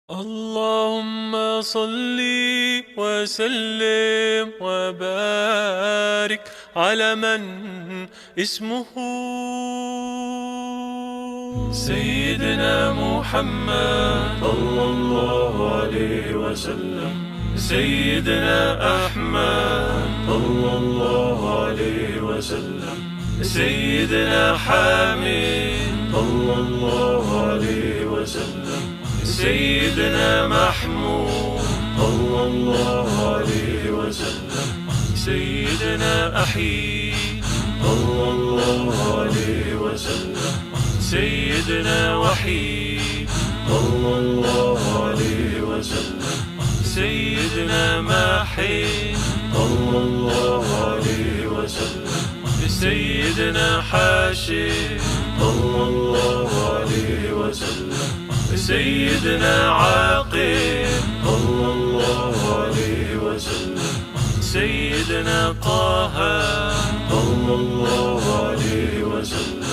اللهم صل وسلم وبارك على من اسمه سيدنا محمد صلى الله عليه وسلم، سيدنا أحمد صلى الله عليه وسلم، سيدنا حميد صلى الله عليه وسلم، سيدنا محمود صلى الله عليه وسلم، سيدنا أحيي صلى الله عليه وسلم، سيدنا وحيد صلى الله عليه وسلم، سيدنا ماحي صلى الله عليه وسلم، سيدنا حاشر صلى الله عليه وسلم، سيدنا عاقب صلى الله عليه وسلم، سيدنا طه صلى الله عليه وسلم،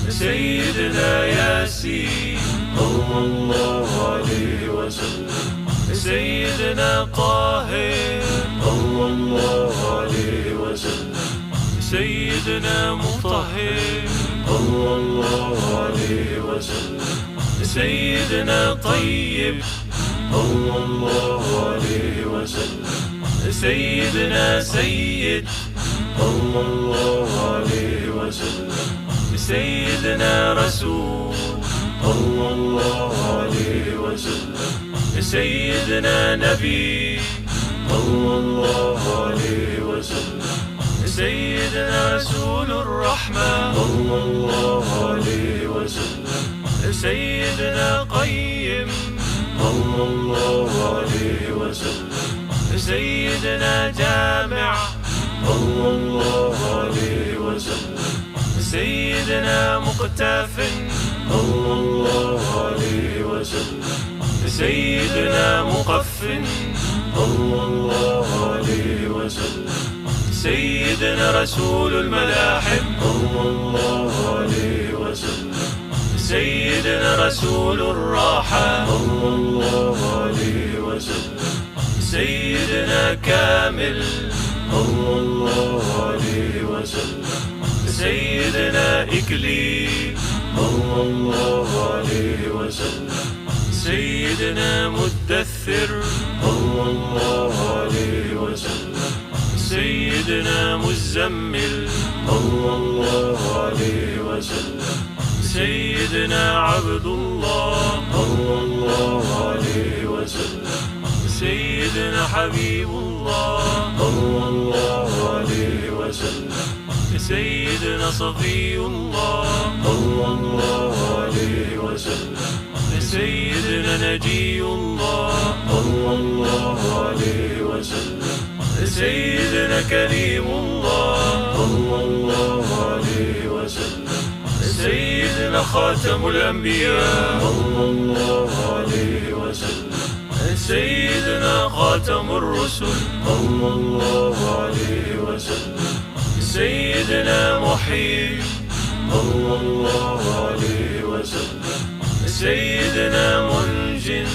سيدنا ياسين صلى الله عليه وسلم، سيدنا طاهر صلى الله عليه وسلم، سيدنا مطهر صلى الله عليه وسلم، سيدنا طيب صلى الله عليه وسلم، سيدنا سيد صلى الله عليه وسلم، سيدنا رسول صلى الله عليه وسلم، سيدنا نبي صلى الله عليه وسلم، سيدنا رسول الرحمة صلى الله عليه وسلم، سيدنا قيم صلى الله عليه وسلم، سيدنا جامع صلى الله عليه وسلم، سيدنا مقتف صلى الله عليه وسلم، سيدنا مقفن صلى الله عليه وسلم، سيدنا رسول الملاحم صلى الله عليه وسلم، سيدنا رسول الراحة صلى الله عليه وسلم، سيدنا كامل صلى الله عليه وسلم، سيدنا إكليل صلى الله عليه وسلم، سيدنا مدثر صلى الله عليه وسلم، سيدنا مزمل صلى الله عليه وسلم، سيدنا عبد الله صلى الله عليه وسلم، سيدنا حبيب الله صلى الله عليه وسلم، سيدنا صفي الله صلى الله عليه وسلم، سيدنا نجي الله صلى الله عليه وسلم، سيدنا كريم الله صلى الله عليه وسلم، سيدنا خاتم الأنبياء صلى الله عليه وسلم، سيدنا خاتم الرسل صلى الله عليه وسلم، سيدنا محيي صلى الله عليه وسلم، سيدنا منجن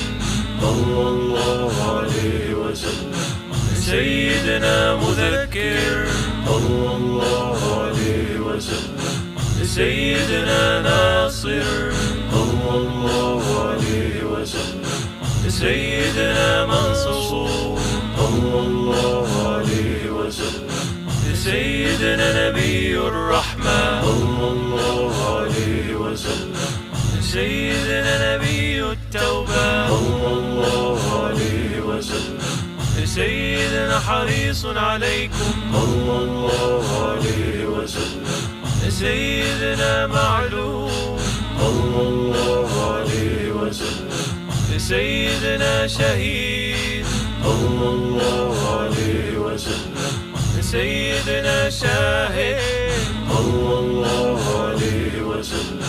صلى الله عليه وسلم، سيدنا مذكر صلى الله عليه وسلم، سيدنا ناصر صلى الله عليه وسلم، سيدنا منصور صلى الله عليه وسلم، سيدنا نبي الرحمة صلى الله عليه وسلم، سيدنا نبي التوبة صلى الله عليه وسلم، سيدنا حريص عليكم صلى الله عليه وسلم، سيدنا معلوم صلى الله عليه وسلم، سيدنا شهيد صلى الله عليه وسلم، سيدنا شاهد صلى الله عليه وسلم،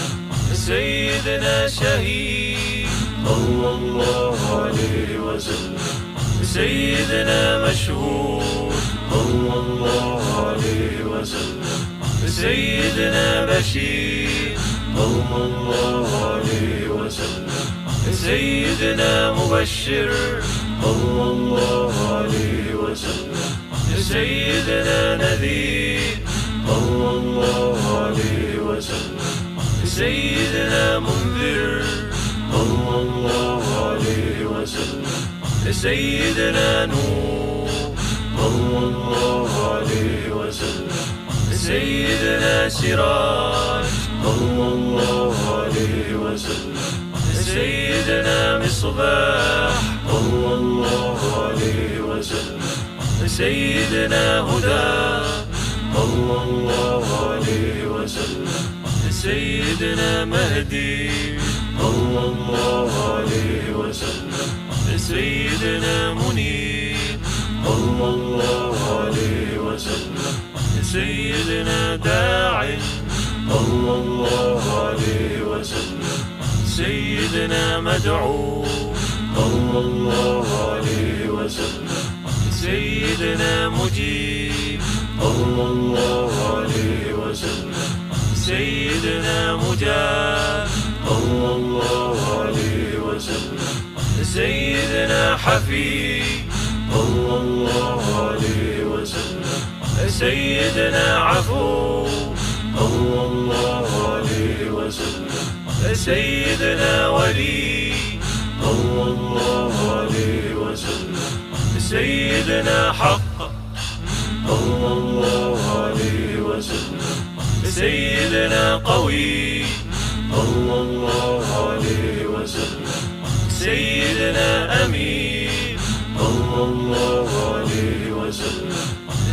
سيدنا شهيد صلى الله عليه وسلم، سيدنا مشهود صلى الله عليه وسلم، سيدنا بشير صلى الله عليه وسلم، سيدنا مبشر مبشر صلى الله عليه وسلم. يا سيدنا نذير صلى الله عليه وسلم. يا سيدنا منذر صلى الله عليه وسلم. يا سيدنا نور صلى الله عليه وسلم. يا سيدنا سراج صلى الله عليه وسلم. يا سيدنا مصباح صلى الله عليه وسلم. يا سيدنا هدى صلى الله عليه وسلم. يا سيدنا مهدي صلى الله عليه وسلم. يا سيدنا منير صلى الله عليه وسلم. يا سيدنا داعٍ صلى الله عليه وسلم. سيدنا مدعو صلى الله عليه وسلم. سيدنا مجيب صلى الله عليه وسلم. سيدنا مجاب صلى الله عليه وسلم. سيدنا حفيظ صلى الله عليه وسلم. سيدنا عفو صلى الله عليه وسلم. سيدنا ولي صلى الله عليه وسلم. سيدنا حق صلى الله عليه وسلم. سيدنا قوي صلى الله عليه وسلم. سيدنا أمين صلى الله عليه وسلم.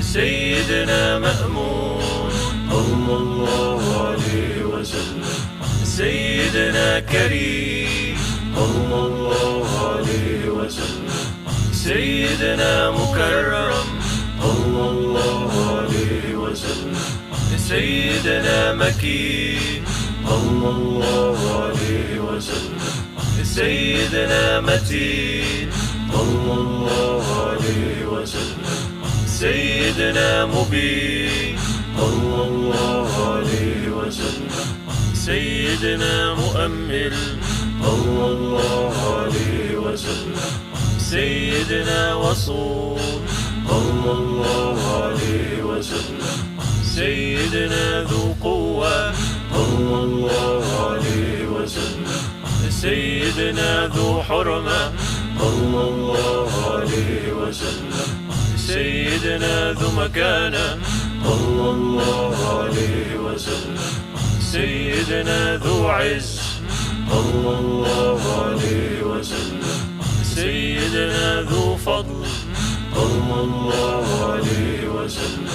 سيدنا مأمون صلى الله عليه وسلم. سيدنا كريم صلى الله عليه وسلم. سيدنا مكرم صلى الله عليه وسلم. سيدنا مكين صلى الله عليه وسلم. سيدنا متين صلى الله عليه وسلم. سيدنا مبين صلى الله عليه وسلم. سيدنا مؤمل صلى الله عليه وسلم. سيدنا وصول صلى الله عليه وسلم. سيدنا ذو قوة صلى الله عليه وسلم. سيدنا ذو حرمة صلى الله عليه وسلم. سيدنا ذو مكانة صلى الله عليه وسلم. سيدنا ذو عز صلى الله عليه وسلم. سيدنا ذو فضل صلى الله عليه وسلم.